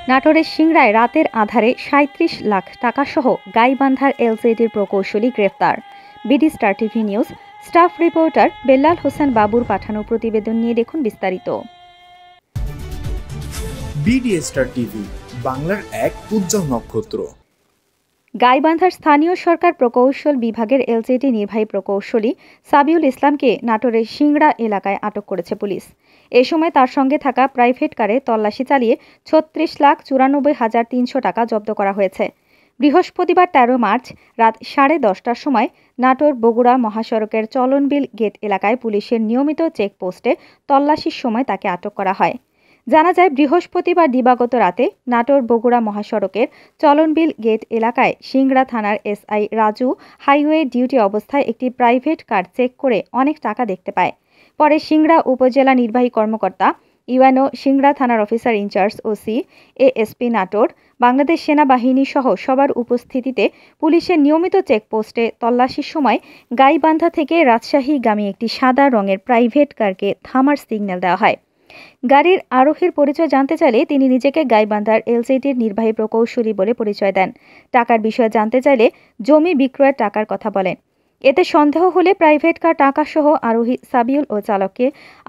নাটোরের সিংড়ায় রাতের আধারে ৩৭ লাখ টাকাসহ গাইবান্ধার এলজেডির প্রকৌশলী গ্রেফতার। BD star TV news staff reporter Bellal Hossain বাবুর পাঠানো প্রতিবেদন নিয়ে দেখুন বিস্তারিত। বিডি স্টার টিভি, বাংলার এক উজ্জ্বল নক্ষত্র। গাইবান্ধার স্থানীয় সরকার প্রকৌশল বিভাগের এলজেডি নির্বাহী প্রকৌশলী সাবিউল ইসলামকে নাটোরের সিংড়া এলাকায় আটক করেছে পুলিশ। এ সময় তার সঙ্গে থাকা প্রাইভেট কারে তল্লাশি চালিয়ে ৩৬,৯৪,৩০০ টাকা জব্দ করা হয়েছে। বৃহস্পতিবার ১৩ মার্চ রাত 10:30টার সময় নাটোর বগুড়া মহাসড়কের চলনবিল গেট এলাকায় পুলিশের নিয়মিত চেকপোস্টে তল্লাশির সময় তাকে আটক করা হয়। জানা যায়, বৃহস্পতিবার দিবাগত রাতে নাটোর বগুড়া মহাসড়কের চলনবিল গেট এলাকায় সিংড়া থানার এসআই রাজু হাইওয়ে ডিউটি অবস্থায় একটি প্রাইভেট কার চেক করে অনেক টাকা দেখতে পায়। পরে সিংড়া উপজেলা নির্বাহী কর্মকর্তা ইউএনও, সিংড়া থানার officer in charge OC, ASP Natore, Bangladesh সেনাবাহিনী সহ সবার উপস্থিতিতে পুলিশের নিয়মিত চেকপোস্টে তল্লাশির সময় গাইবান্ধা থেকে রাজশাহীগামী একটি সাদা রঙের প্রাইভেট কারকে থামার সিগন্যাল দেওয়া হয়। গাড়ির আরোহীর পরিচয় জানতে চাইলে তিনি নিজেকে গাইবান্ধার এলজেডির নির্বাহী প্রকৌশলী বলে পরিচয় দেন। টাকার বিষয়ে জানতে চাইলে জমি বিক্রয়ের টাকার কথা বলেন। এতে সন্দেহ হলে প্রাইভেট কার টাকাসহ আরোহী সাবিউল ও চালককে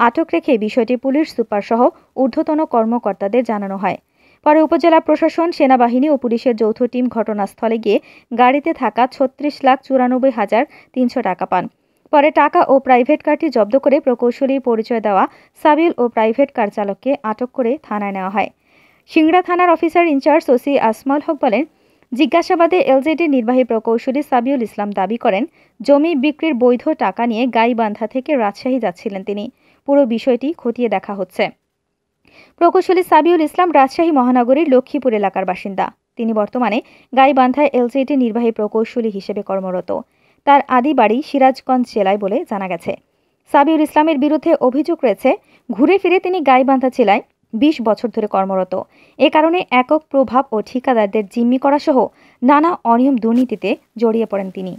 আটক রেখে বিষয়টি পুলিশ সুপার সহ ঊর্ধ্বতন কর্মকর্তাদের জানানো হয়। পরে উপজেলা প্রশাসন, সেনাবাহিনী ও পুলিশের যৌথ টিম ঘটনাস্থলে গিয়ে গাড়িতে থাকা ৩৬,৯৪,৩০০ টাকা পান। পরে টাকা ও প্রাইভেট কারটি জব্দ করে প্রকৌশলী পরিচয় দেওয়া সাবিউল ও প্রাইভেট কার চালককে আটক করে থানায় নেওয়া হয়। সিংড়া থানার অফিসার ইনচার্জ ওসি আসমাউল হক বলেন, জিজ্ঞাসাবাদে এলজেডির নির্বাহী প্রকৌশলী সাবিউল ইসলাম দাবি করেন, জমি বিক্রির বৈধ টাকা নিয়ে গাইবান্ধা থেকে রাজশাহী যাচ্ছিলেন তিনি। পুরো বিষয়টি খতিয়ে দেখা হচ্ছে। প্রকৌশলী সাবিউল ইসলাম রাজশাহী মহানগরীর লক্ষ্মীপুর এলাকার বাসিন্দা। তিনি বর্তমানে গাইবান্ধায় এলজেডি নির্বাহী প্রকৌশলী হিসেবে কর্মরত। তার আদি বাড়ি সিরাজগঞ্জ জেলায় বলে জানা গেছে। সাবিউল ইসলামের বিরুদ্ধে অভিযোগ রয়েছে, ঘুরে ফিরে তিনি গাইবান্ধা জেলায় ২০ বছর ধরে কর্মরত। এ কারণে একক প্রভাব ও ঠিকাদারদের জিম্মি করা সহ নানা অনিয়ম দুর্নীতিতে জড়িয়ে পড়েন তিনি।